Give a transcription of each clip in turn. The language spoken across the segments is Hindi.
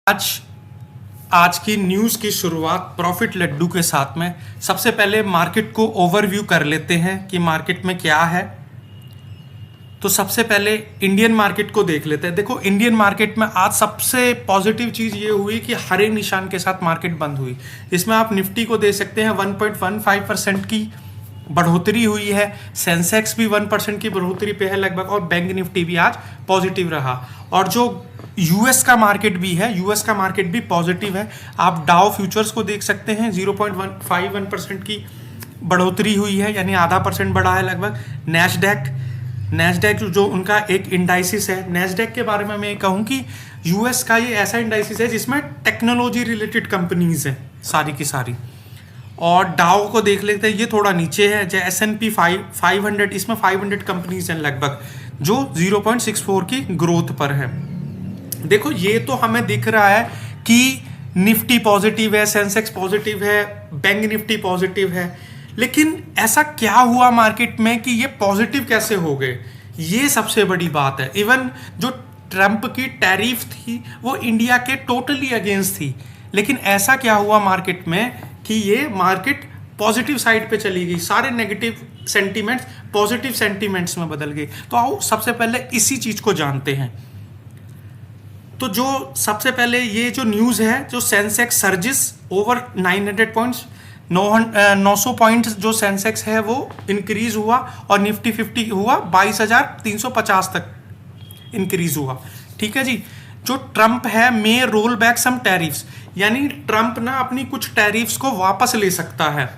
आज आज की न्यूज़ की शुरुआत प्रॉफिट लड्डू के साथ में। सबसे पहले मार्केट को ओवरव्यू कर लेते हैं कि मार्केट में क्या है। तो सबसे पहले इंडियन मार्केट को देख लेते हैं। देखो, इंडियन मार्केट में आज सबसे पॉजिटिव चीज़ ये हुई कि हरे निशान के साथ मार्केट बंद हुई। इसमें आप निफ्टी को दे सकते हैं 1.15% की बढ़ोतरी हुई है। सेंसेक्स भी 1% की बढ़ोतरी पे है लगभग, और बैंक निफ्टी भी आज पॉजिटिव रहा। और जो यूएस का मार्केट भी है, यूएस का मार्केट भी पॉजिटिव है। आप डाउ फ्यूचर्स को देख सकते हैं, 0.51% की बढ़ोतरी हुई है, यानी आधा % बढ़ा है लगभग। नैस्डैक जो उनका एक इंडाइसिस है, नैस्डैक के बारे में मैं कहूँ कि यूएस का ये ऐसा इंडाइसिस है जिसमें टेक्नोलॉजी रिलेटेड कंपनीज हैं सारी की सारी। और डाउ को देख लेते हैं, ये थोड़ा नीचे है। जैसे S&P 500, इसमें 500 कंपनीज हैं लगभग, जो 0.64 की ग्रोथ पर है। देखो, ये तो हमें दिख रहा है कि निफ्टी पॉजिटिव है, सेंसेक्स पॉजिटिव है, बैंक निफ्टी पॉजिटिव है, लेकिन ऐसा क्या हुआ मार्केट में कि ये पॉजिटिव कैसे हो गए, ये सबसे बड़ी बात है। इवन जो ट्रंप की टैरिफ थी वो इंडिया के टोटली अगेंस्ट थी, लेकिन ऐसा क्या हुआ मार्केट में कि ये मार्केट पॉजिटिव साइड पे चली गई। सारे नेगेटिव सेंटीमेंट्स पॉजिटिव सेंटीमेंट्स में बदल गए। तो आओ सबसे पहले इसी चीज को जानते हैं। तो जो सबसे पहले ये जो न्यूज़ है, जो सेंसेक्स सर्जिस ओवर 900 पॉइंट्स, 900 पॉइंट्स जो सेंसेक्स है वो इंक्रीज हुआ, और निफ्टी 50 हुआ 22,350 तक इंक्रीज हुआ। ठीक है जी। जो ट्रंप है मे रोल बैक सम टैरिफ्स, यानी ट्रंप ना अपनी कुछ टैरिफ्स को वापस ले सकता है।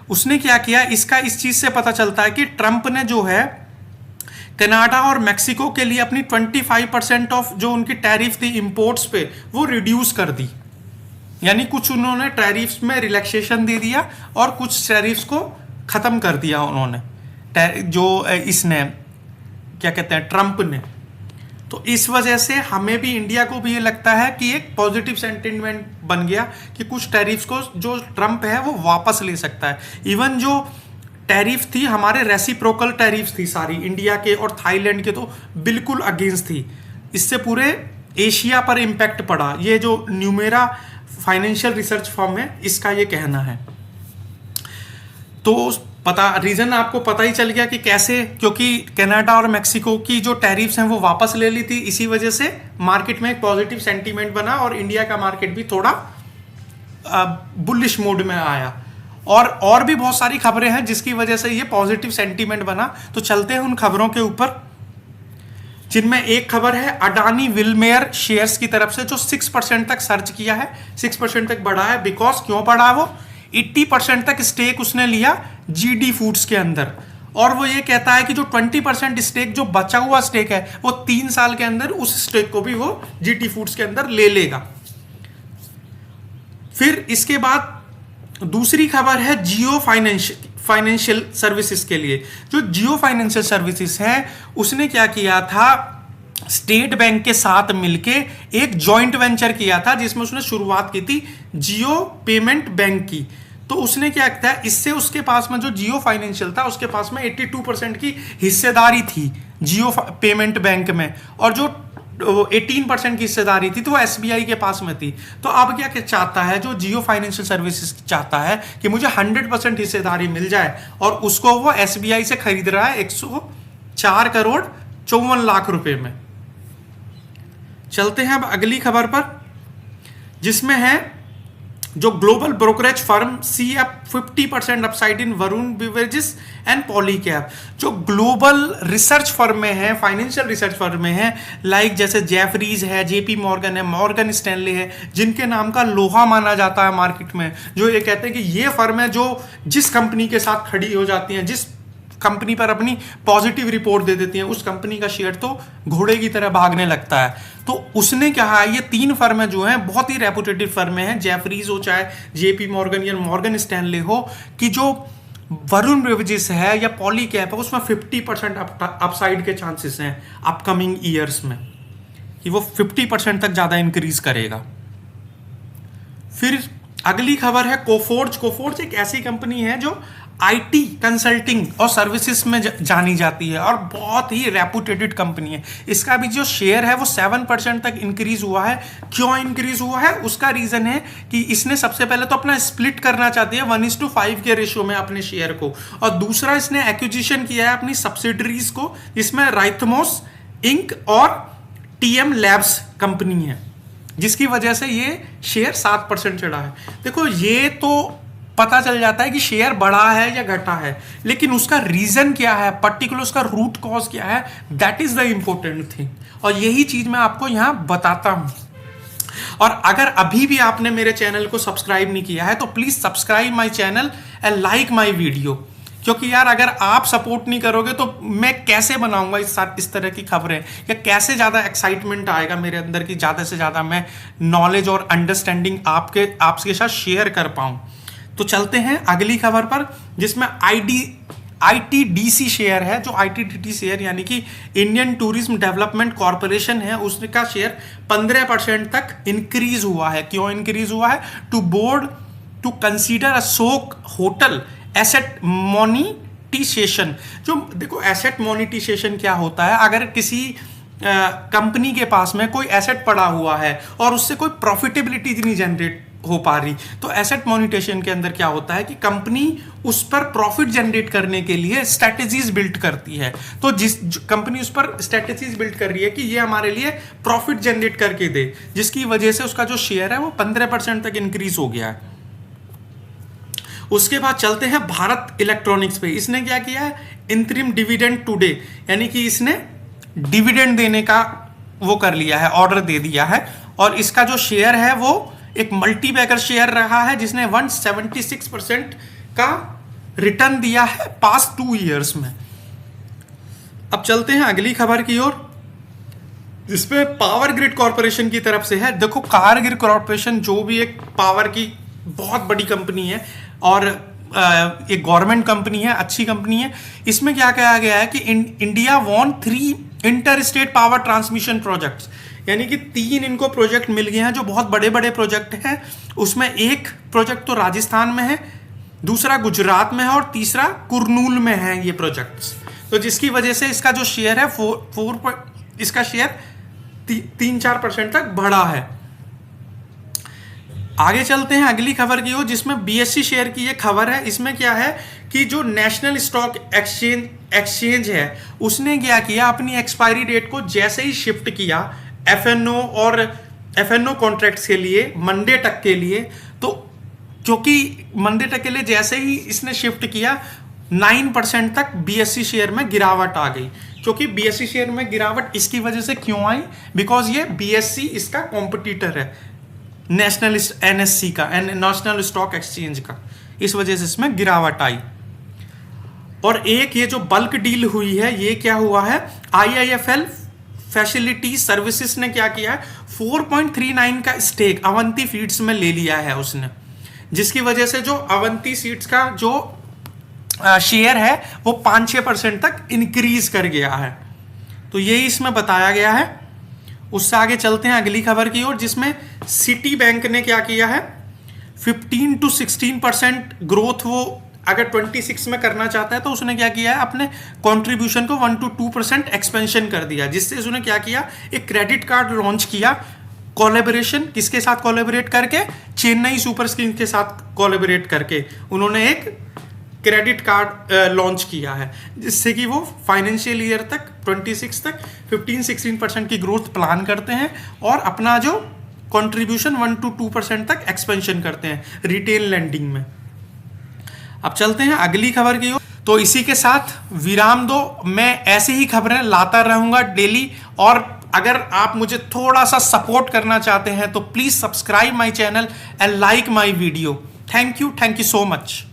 उसने क्या किया, इसका इस चीज से पता चलता है कि ट्रंप ने जो है कनाडा और मैक्सिको के लिए अपनी 25% ऑफ जो उनकी टैरिफ थी इंपोर्ट्स पे, वो रिड्यूस कर दी। यानी कुछ उन्होंने टैरिफ्स में रिलैक्सेशन दे दिया और कुछ टैरिफ्स को खत्म कर दिया उन्होंने, जो इसने क्या कहते हैं, ट्रंप ने। तो इस वजह से हमें भी, इंडिया को भी ये लगता है कि एक पॉजिटिव सेंटिमेंट बन गया कि कुछ टैरिफ्स को जो ट्रंप है वो वापस ले सकता है। इवन जो टैरिफ थी हमारे रेसिप्रोकल टैरिफ थी सारी, इंडिया के और थाईलैंड के तो बिल्कुल अगेंस्ट थी। इससे पूरे एशिया पर इम्पैक्ट पड़ा। ये जो न्यूमेरा फाइनेंशियल रिसर्च फर्म है, इसका ये कहना है। तो रीजन आपको पता ही चल गया कि कैसे, क्योंकि कनाडा और मैक्सिको की जो टैरिफ्स हैं वो वापस ले ली थी। इसी वजह से मार्केट में एक पॉजिटिव सेंटीमेंट बना और इंडिया का मार्केट भी थोड़ा बुलिश मोड में आया। और भी बहुत सारी खबरें हैं जिसकी वजह से ये पॉजिटिव सेंटीमेंट बना। तो चलते हैं उन खबरों के ऊपर, जिनमें एक खबर है अडानी विलमेयर शेयर्स की तरफ से, जो 6% तक सर्च किया है, 6% तक बढ़ा है। बिकॉज क्यों बढ़ा, वो 80% तक स्टेक उसने लिया GD फूड्स के अंदर, और वो ये कहता है कि जो 20% स्टेक, जो बचा हुआ स्टेक है, वो 3 साल के अंदर उस स्टेक को भी वो GD फूड्स के अंदर ले लेगा। फिर इसके बाद दूसरी खबर है जियो फाइनेंशियल सर्विसेज के लिए। जो जियो फाइनेंशियल सर्विसेज है, उसने क्या किया था, स्टेट बैंक के साथ मिलके एक जॉइंट वेंचर किया था, जिसमें उसने शुरुआत की थी जियो पेमेंट बैंक की। तो उसने क्या किया, इससे उसके पास में जो जियो फाइनेंशियल था, उसके पास में 82% की हिस्सेदारी थी जियो पेमेंट बैंक में, और जो 18% की हिस्सेदारी थी तो वो SBI के पास में थी। तो अब क्या चाहता है, जो जियो फाइनेंशियल सर्विसेज चाहता है कि मुझे 100% हिस्सेदारी मिल जाए, और उसको वो SBI से खरीद रहा है 104 करोड़ 54 लाख रुपए में। चलते हैं अब अगली खबर पर, जिसमें है जो global brokerage firm see up 50% upside in Varun Beverages and Polycab. जो ग्लोबल रिसर्च फर्म में है, फाइनेंशियल रिसर्च फर्म में है, लाइक जैसे जेफरीज है, JP मॉर्गन है, मॉर्गन स्टैनले है, जिनके नाम का लोहा माना जाता है मार्केट में। जो ये कहते हैं कि ये फर्म है जो जिस कंपनी के साथ खड़ी हो जाती है, जिस कंपनी पर अपनी पॉजिटिव रिपोर्ट दे देती है, उस कंपनी का शेयर तो घोड़े की तरह भागने लगता है। तो उसने कहा, ये 3 फर्में जो हैं बहुत ही रेपुटेटिव फर्में हैं, जेफरीज हो चाहे JP मॉर्गन या मॉर्गन स्टैनले हो, कि जो वरुण बेवरेजेस है या पॉलीकैब है, उसमें 50% अपसाइड के चांसेस हैं अपकमिंग ईयर्स में, कि वो 50% तक ज़्यादा इंक्रीज करेगा। फिर अगली खबर है कोफोर्ज। कोफोर्ज एक ऐसी कंपनी है जो आईटी कंसल्टिंग और सर्विसेज में जानी जाती है और बहुत ही रेपुटेटेड कंपनी है। इसका भी जो शेयर है वो 7% तक इंक्रीज हुआ है। क्यों इंक्रीज हुआ है, उसका रीजन है कि इसने सबसे पहले तो अपना स्प्लिट करना चाहती है 1:5 के रेशियो में अपने शेयर को, और दूसरा इसने एक्विजिशन किया है अपनी सब्सिडरीज को, जिसमें राइथमोस इंक और टीएम लैब्स कंपनी है, जिसकी वजह से ये शेयर 7% चढ़ा है। देखो ये तो पता चल जाता है कि शेयर बढ़ा है या घटा है, लेकिन उसका रीजन क्या है, पर्टिकुलर उसका रूट कॉज क्या है, that is the important thing, और यही चीज मैं आपको यहां बताता हूं। और अगर अभी भी आपने मेरे चैनल को सब्सक्राइब नहीं किया है तो please subscribe my channel and like my video, क्योंकि यार अगर आप सपोर्ट नहीं करोगे तो मैं कैसे बनाऊंगा इस तरह की खबरें, या कैसे ज़्यादा एक्साइटमेंट आएगा मेरे अंदर की ज़्यादा से ज़्यादा मैं नॉलेज और अंडरस्टैंडिंग आपके साथ शेयर कर पाऊँ। तो चलते हैं अगली खबर पर, जिसमें आईटीडीसी शेयर है। जो आईटीडीसी शेयर यानी कि इंडियन टूरिज्म डेवलपमेंट कॉरपोरेशन है, उसका शेयर 15% तक इंक्रीज हुआ है। क्यों इंक्रीज हुआ है, to board to consider Ashok Hotel asset monetisation. जो देखो एसेट मोनिटाइजेशन क्या होता है, अगर किसी कंपनी के पास में कोई एसेट पड़ा हुआ है और उससे कोई प्रॉफिटेबिलिटी नहीं जनरेट हो पा रही, तो एसेट मोनिटाइजेशन के अंदर क्या होता है कि कंपनी उस पर प्रॉफिट जनरेट करने के लिए स्ट्रेटेजीज बिल्ड करती है। तो जिस कंपनी उस पर स्ट्रेटेजीज बिल्ड कर रही है कि ये हमारे लिए प्रॉफिट जनरेट करके दे, जिसकी वजह से उसका जो शेयर है वो 15% तक इंक्रीज हो गया है। उसके बाद चलते हैं भारत इलेक्ट्रॉनिक्स पे। इसने क्या किया है, इंटरिम डिविडेंड टुडे, यानी कि इसने डिविडेंड देने का वो कर लिया है, ऑर्डर दे दिया है, और इसका जो शेयर है वो एक मल्टीबैगर शेयर रहा है, जिसने 176% का रिटर्न दिया है पास्ट 2 ईयर्स में। अब चलते हैं अगली खबर की ओर, जिसपे पावर ग्रिड कॉर्पोरेशन की तरफ से है। देखो पावर ग्रिड कॉर्पोरेशन जो भी एक पावर की बहुत बड़ी कंपनी है और एक गवर्नमेंट कंपनी है, अच्छी कंपनी है। इसमें क्या कहा गया है कि India won 3 inter state power transmission projects, यानी कि 3 इनको प्रोजेक्ट मिल गए हैं जो बहुत बड़े बड़े प्रोजेक्ट हैं। उसमें एक प्रोजेक्ट तो राजस्थान में है, दूसरा गुजरात में है और तीसरा कुरनूल में है ये प्रोजेक्ट्स। तो जिसकी वजह से इसका जो शेयर है इसका शेयर 3-4% तक बढ़ा है। आगे चलते हैं अगली खबर की ओर, जिसमें बीएससी शेयर की ये खबर है। इसमें क्या है कि जो नेशनल स्टॉक एक्सचेंज है उसने क्या किया, अपनी एक्सपायरी डेट को जैसे ही शिफ्ट किया एफएनओ कॉन्ट्रैक्ट्स के लिए मंडे तक के लिए, तो क्योंकि मंडे तक के लिए जैसे ही इसने शिफ्ट किया 9% तक बीएससी शेयर में गिरावट आ गई। क्योंकि बीएससी शेयर में गिरावट इसकी वजह से क्यों आई, बिकॉज ये बीएससी इसका कॉम्पिटिटर है नेशनल एनएससी का, नेशनल स्टॉक एक्सचेंज का, इस वजह से इसमें गिरावट आई। और एक ये जो बल्क डील हुई है, ये क्या हुआ है, आईआईएफएल फैसिलिटी सर्विसेज ने क्या किया है, 4.39 का स्टेक अवंती फीड्स में ले लिया है उसने, जिसकी वजह से जो अवंती सीड्स का जो शेयर है वो 5-6% तक इंक्रीज कर गया है। तो यही इसमें बताया गया है। उससे आगे चलते हैं अगली खबर की ओर, जिसमें सिटी बैंक ने क्या किया है, 15 से 16% ग्रोथ वो अगर 26 में करना चाहता है, तो उसने क्या किया है, अपने कंट्रीब्यूशन को 1 to 2% एक्सपेंशन कर दिया, जिससे उसने क्या किया, एक क्रेडिट कार्ड लॉन्च किया। कोलैबोरेशन किसके साथ कोलैबोरेट करके, चेन्नई सुपर किंग्स के साथ कोलैबोरेट करके उन्होंने एक क्रेडिट कार्ड लॉन्च किया है, जिससे कि वो फाइनेंशियल ईयर तक 26 तक 15-16% की ग्रोथ प्लान करते हैं और अपना जो कंट्रीब्यूशन 1 to 2% तक एक्सपेंशन करते हैं रिटेल लैंडिंग में। अब चलते हैं अगली खबर की ओर। तो इसी के साथ विराम दो, मैं ऐसे ही खबरें लाता रहूंगा डेली, और अगर आप मुझे थोड़ा सा सपोर्ट करना चाहते हैं तो please subscribe my channel and like my video. Thank you so much.